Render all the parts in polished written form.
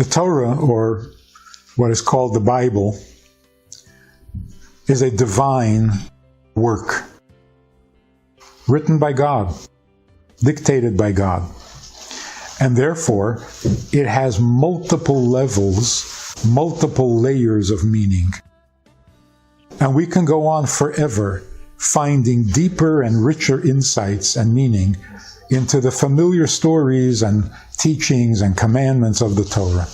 The Torah, or what is called the Bible, is a divine work, written by God, dictated by God. And therefore, it has multiple levels, multiple layers of meaning. And we can go on forever finding deeper and richer insights and meaning into the familiar stories and teachings and commandments of the Torah.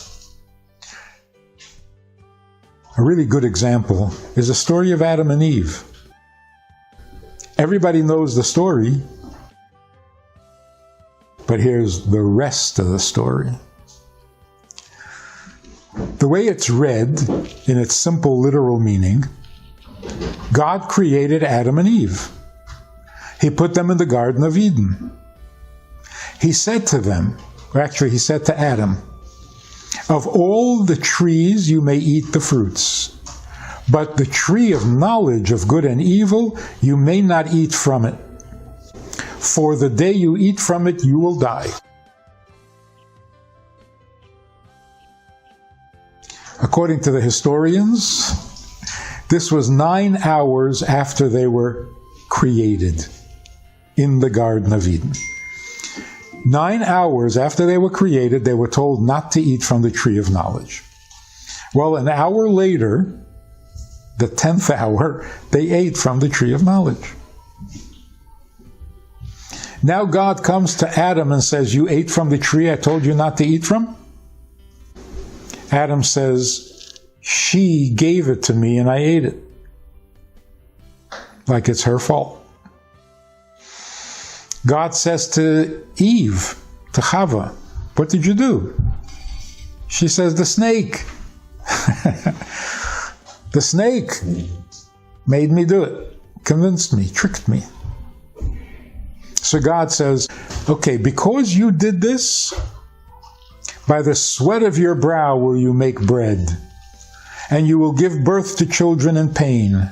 A really good example is the story of Adam and Eve. Everybody knows the story, but here's the rest of the story. The way it's read, in its simple literal meaning, God created Adam and Eve. He put them in the Garden of Eden. He said to them, or actually he said to Adam, "Of all the trees you may eat the fruits, but the tree of knowledge of good and evil you may not eat from it. For the day you eat from it, you will die." According to the historians, this was 9 hours after they were created in the Garden of Eden. 9 hours after they were created, they were told not to eat from the tree of knowledge. Well, an hour later, the 10th hour, they ate from the tree of knowledge. Now God comes to Adam and says, "You ate from the tree I told you not to eat from?" Adam says, "She gave it to me and I ate it." Like it's her fault. God says to Eve, to Chava, "What did you do?" She says, "The snake." The snake made me do it, convinced me, tricked me. So God says, "Okay, because you did this, by the sweat of your brow will you make bread, and you will give birth to children in pain.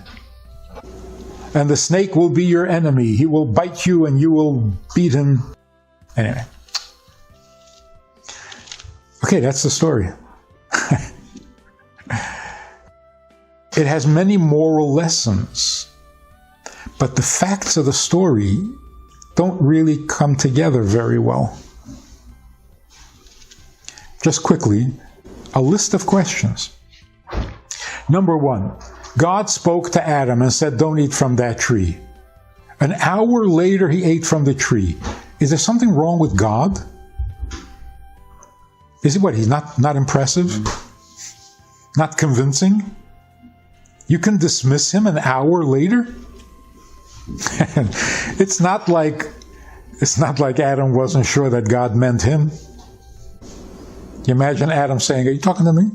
And the snake will be your enemy. He will bite you and you will beat him." Anyway. Okay, that's the story. It has many moral lessons, but the facts of the story don't really come together very well. Just quickly, a list of questions. Number 1, God spoke to Adam and said, "Don't eat from that tree." An hour later, he ate from the tree. Is there something wrong with God? Is it what? He's not impressive? Not convincing? You can dismiss him an hour later? It's not like Adam wasn't sure that God meant him. You imagine Adam saying, "Are you talking to me?"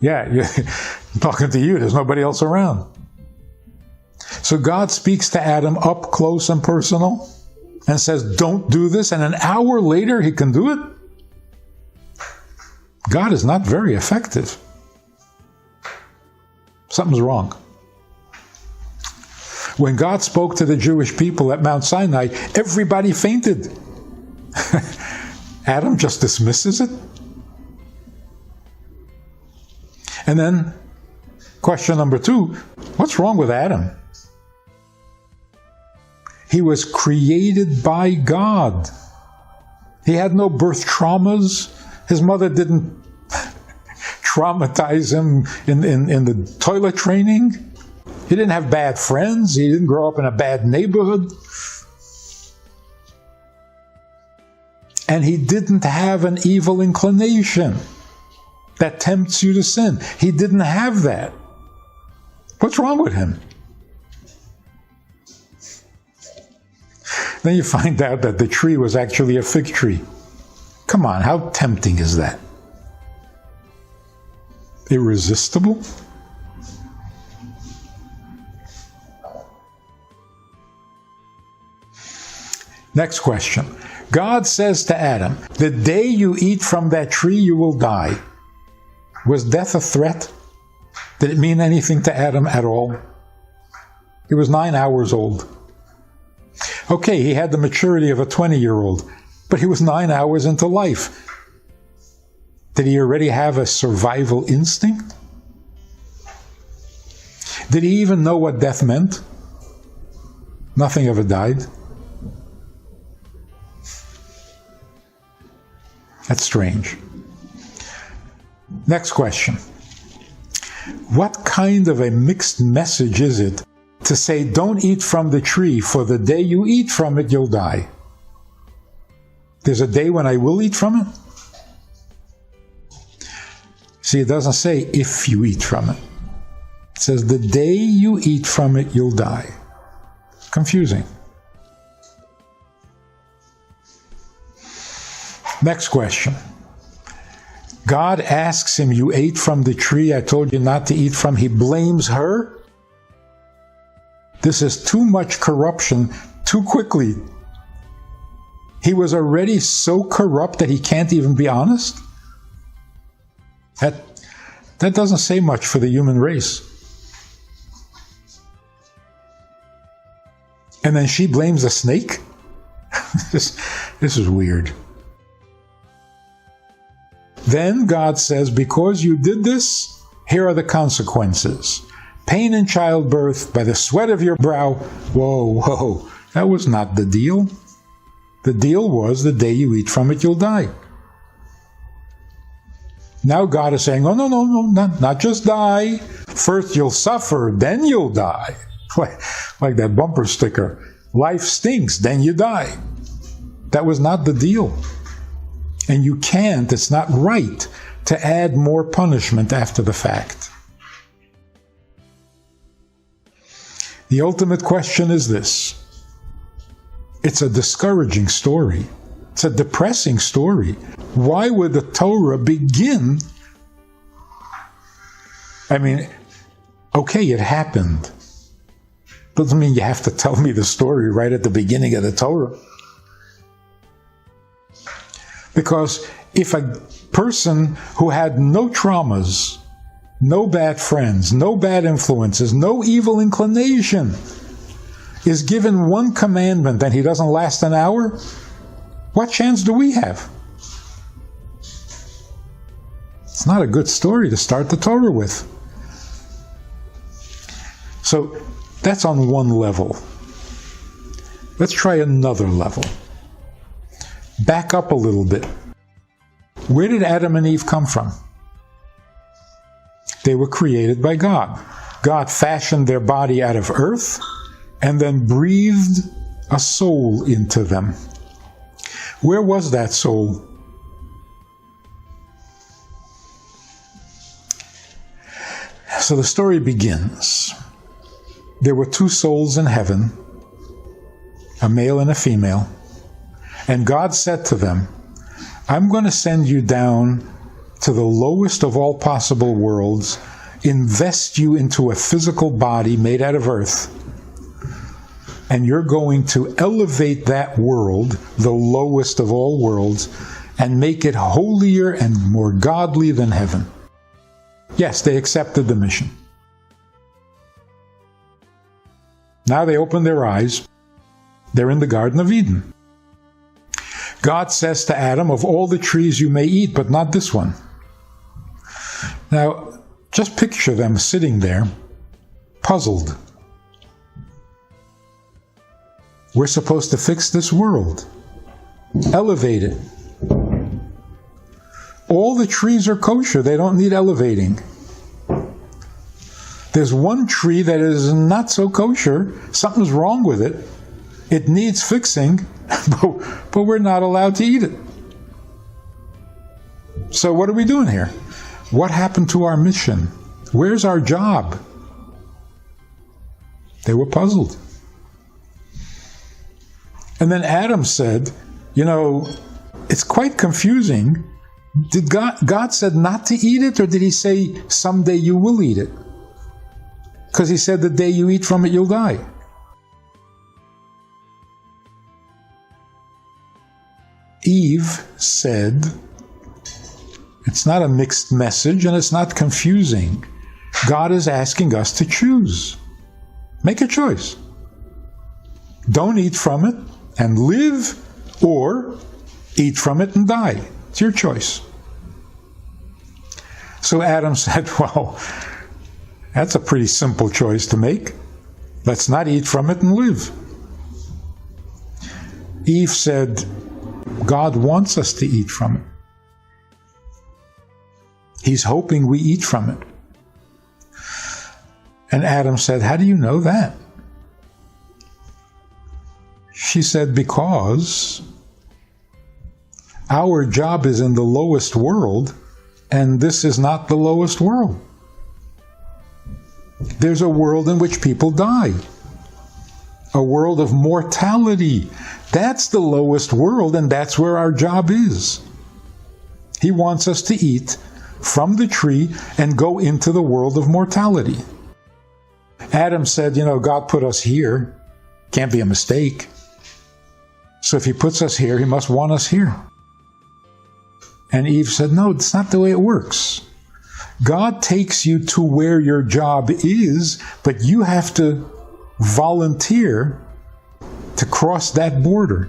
Yeah, I'm talking to you. There's nobody else around. So God speaks to Adam up close and personal and says, "Don't do this." And an hour later, he can do it? God is not very effective. Something's wrong. When God spoke to the Jewish people at Mount Sinai, everybody fainted. Adam just dismisses it. And then, question number 2, what's wrong with Adam? He was created by God. He had no birth traumas. His mother didn't traumatize him in the toilet training. He didn't have bad friends. He didn't grow up in a bad neighborhood. And he didn't have an evil inclination that tempts you to sin. He didn't have that. What's wrong with him? Then you find out that the tree was actually a fig tree. Come on, how tempting is that? Irresistible? Next question. God says to Adam, "The day you eat from that tree, you will die." Was death a threat? Did it mean anything to Adam at all? He was 9 hours old. Okay, he had the maturity of a 20-year-old, But he was 9 hours into life. Did he already have a survival instinct? Did he even know what death meant? Nothing ever died. That's strange. Next question. What kind of a mixed message is it to say, don't eat from the tree, for the day you eat from it, you'll die? There's a day when I will eat from it? See, it doesn't say if you eat from it. It says the day you eat from it, you'll die. Confusing. Next question. God asks him, you ate from the tree I told you not to eat from. He blames her. This is too much corruption too quickly. He was already so corrupt that he can't even be honest. That doesn't say much for the human race. And then she blames the snake? This is weird. Then God says, because you did this, here are the consequences. Pain in childbirth by the sweat of your brow. Whoa, that was not the deal. The deal was the day you eat from it, you'll die. Now God is saying, oh, no, not just die. First you'll suffer, then you'll die. Like that bumper sticker. Life stinks, then you die. That was not the deal. And you can't, it's not right to add more punishment after the fact. The ultimate question is this. It's a discouraging story. It's a depressing story. Why would the Torah begin? I mean, okay, it happened. Doesn't mean you have to tell me the story right at the beginning of the Torah. Because if a person who had no traumas, no bad friends, no bad influences, no evil inclination, is given one commandment and he doesn't last an hour, what chance do we have? It's not a good story to start the Torah with. So that's on one level. Let's try another level. Back up a little bit. Where did Adam and Eve come from? They were created by God. God fashioned their body out of earth and then breathed a soul into them. Where was that soul? So the story begins. There were two souls in heaven, a male and a female. And God said to them, I'm going to send you down to the lowest of all possible worlds, invest you into a physical body made out of earth, and you're going to elevate that world, the lowest of all worlds, and make it holier and more godly than heaven. Yes, they accepted the mission. Now they open their eyes. They're in the Garden of Eden. God says to Adam, of all the trees you may eat, but not this one. Now, just picture them sitting there, puzzled. We're supposed to fix this world, elevate it. All the trees are kosher, they don't need elevating. There's one tree that is not so kosher, something's wrong with it. It needs fixing, but we're not allowed to eat it. So what are we doing here? What happened to our mission? Where's our job? They were puzzled. And then Adam said, it's quite confusing. Did God said not to eat it, or did he say someday you will eat it? Because he said the day you eat from it, you'll die. Eve said, it's not a mixed message and it's not confusing. God is asking us to choose. Make a choice. Don't eat from it and live, or eat from it and die. It's your choice. So Adam said, well, that's a pretty simple choice to make. Let's not eat from it and live. Eve said, God wants us to eat from it. He's hoping we eat from it. And Adam said, how do you know that? She said, because our job is in the lowest world, and this is not the lowest world. There's a world in which people die. A world of mortality. That's the lowest world, and that's where our job is. He wants us to eat from the tree and go into the world of mortality. Adam said, God put us here. Can't be a mistake. So if he puts us here, he must want us here. And Eve said, no, it's not the way it works. God takes you to where your job is, but you have to volunteer to cross that border.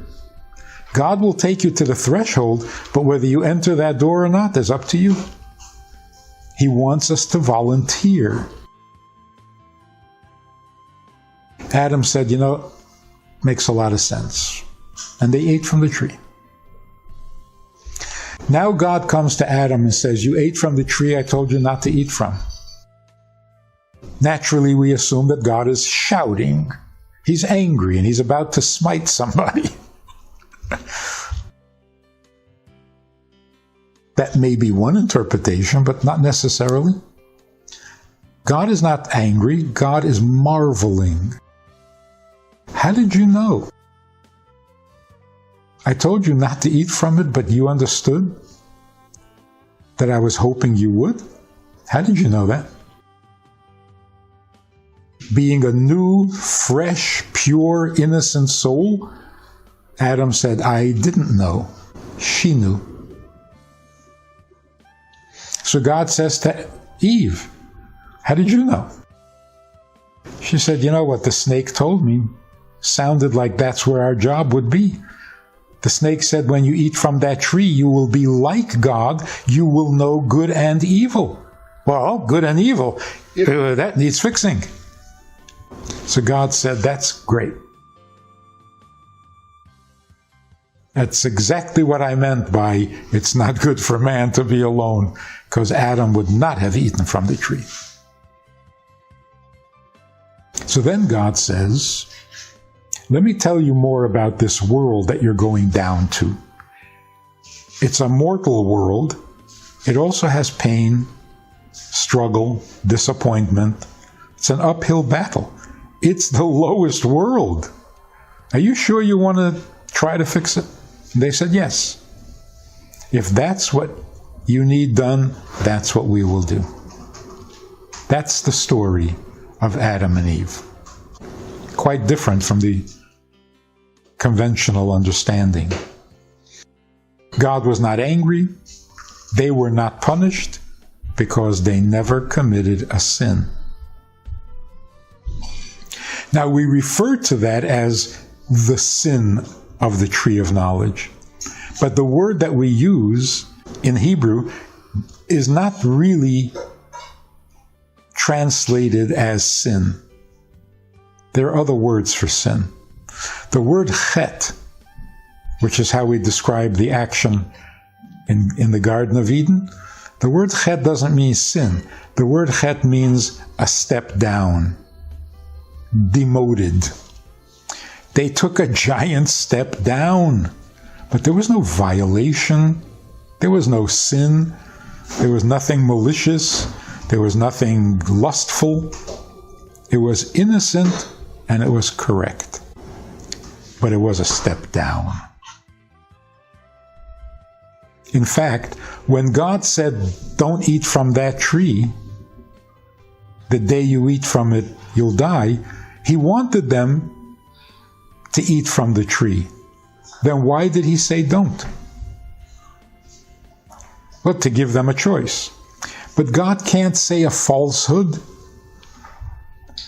God will take you to the threshold, but whether you enter that door or not is up to you. He wants us to volunteer. Adam said, makes a lot of sense. And they ate from the tree. Now God comes to Adam and says, you ate from the tree I told you not to eat from. Naturally, we assume that God is shouting. He's angry and he's about to smite somebody. That may be one interpretation, but not necessarily. God is not angry. God is marveling. How did you know? I told you not to eat from it, but you understood that I was hoping you would? How did you know that? Being a new, fresh, pure, innocent soul, Adam said, I didn't know. She knew. So God says to Eve, how did you know? She said, what the snake told me sounded like that's where our job would be. The snake said, when you eat from that tree, you will be like God. You will know good and evil. Well, good and evil, that needs fixing. So God said, that's great. That's exactly what I meant by it's not good for man to be alone, because Adam would not have eaten from the tree. So then God says, let me tell you more about this world that you're going down to. It's a mortal world. It also has pain, struggle, disappointment. It's an uphill battle. It's the lowest world. Are you sure you want to try to fix it? They said yes. If that's what you need done, that's what we will do. That's the story of Adam and Eve. Quite different from the conventional understanding. God was not angry. They were not punished because they never committed a sin. Now we refer to that as the sin of the tree of knowledge. But the word that we use in Hebrew is not really translated as sin. There are other words for sin. The word chet, which is how we describe the action in the Garden of Eden, the word chet doesn't mean sin. The word chet means a step down, demoted. They took a giant step down, but there was no violation. There was no sin. There was nothing malicious. There was nothing lustful. It was innocent and it was correct. But it was a step down. In fact, when God said, don't eat from that tree, the day you eat from it, you'll die, He wanted them to eat from the tree. Then why did He say don't? Well, to give them a choice. But God can't say a falsehood.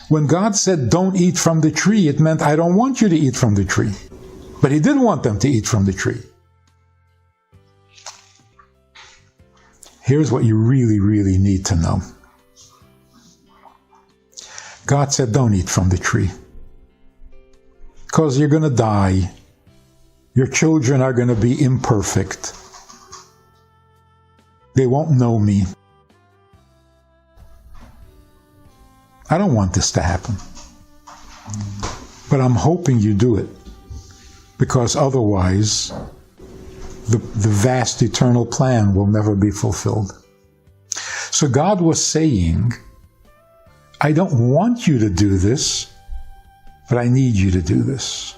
When God said, don't eat from the tree, it meant, I don't want you to eat from the tree. But He did want them to eat from the tree. Here's what you really, really need to know. God said, don't eat from the tree, because you're going to die. Your children are going to be imperfect. They won't know me. I don't want this to happen. But I'm hoping you do it, because otherwise the vast eternal plan will never be fulfilled. So God was saying, I don't want you to do this, but I need you to do this.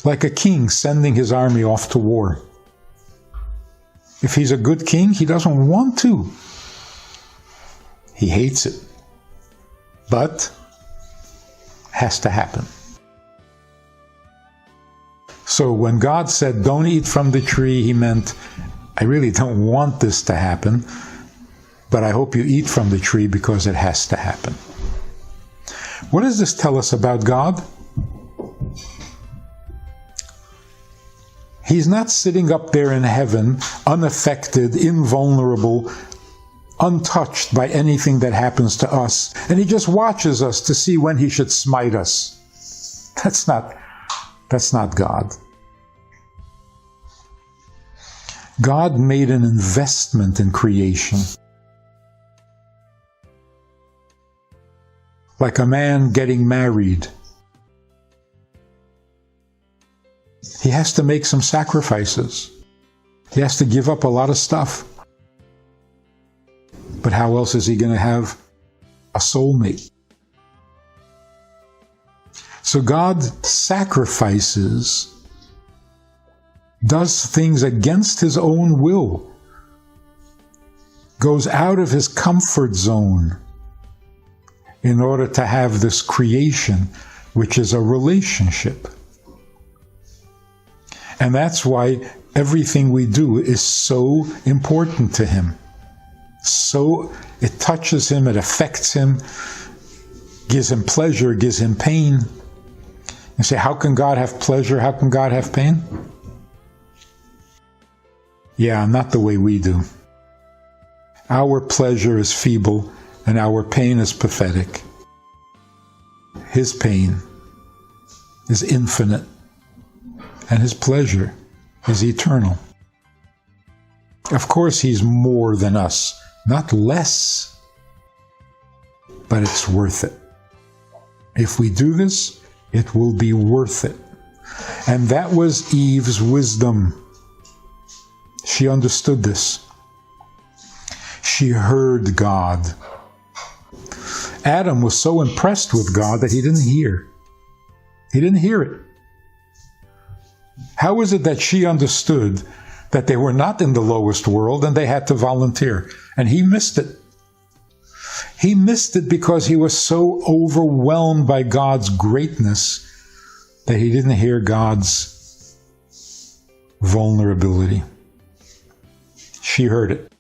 Like a king sending his army off to war. If he's a good king, he doesn't want to. He hates it. But has to happen. So when God said, don't eat from the tree, he meant, I really don't want this to happen, but I hope you eat from the tree because it has to happen. What does this tell us about God? He's not sitting up there in heaven, unaffected, invulnerable, untouched by anything that happens to us, and he just watches us to see when he should smite us. That's not God. God made an investment in creation. Like a man getting married. He has to make some sacrifices. He has to give up a lot of stuff. But how else is he going to have a soulmate? So God sacrifices, does things against his own will, goes out of his comfort zone in order to have this creation, which is a relationship. And that's why everything we do is so important to him. So it touches him, it affects him, gives him pleasure, gives him pain. You say, how can God have pleasure? How can God have pain? Yeah, not the way we do. Our pleasure is feeble and our pain is pathetic. His pain is infinite and his pleasure is eternal. Of course, he's more than us, not less, but it's worth it. If we do this, it will be worth it. And that was Eve's wisdom. She understood this. She heard God. Adam was so impressed with God that he didn't hear. He didn't hear it. How is it that she understood that they were not in the lowest world and they had to volunteer? And he missed it. He missed it because he was so overwhelmed by God's greatness that he didn't hear God's vulnerability. She heard it.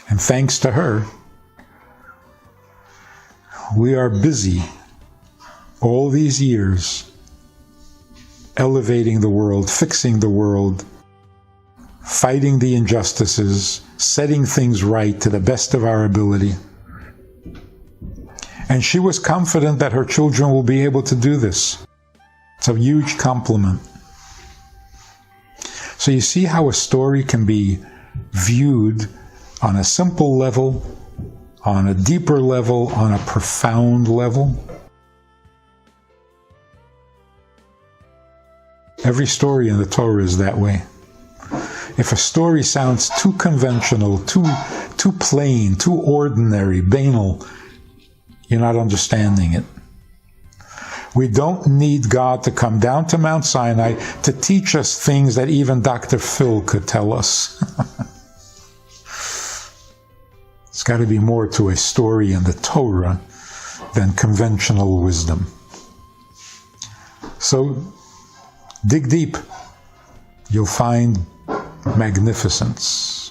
And thanks to her, we are busy all these years elevating the world, fixing the world, fighting the injustices, setting things right to the best of our ability. And she was confident that her children will be able to do this. It's a huge compliment. So you see how a story can be viewed on a simple level, on a deeper level, on a profound level. Every story in the Torah is that way. If a story sounds too conventional, too plain, too ordinary, banal, you're not understanding it. We don't need God to come down to Mount Sinai to teach us things that even Dr. Phil could tell us. It's got to be more to a story in the Torah than conventional wisdom. So, dig deep. You'll find magnificence.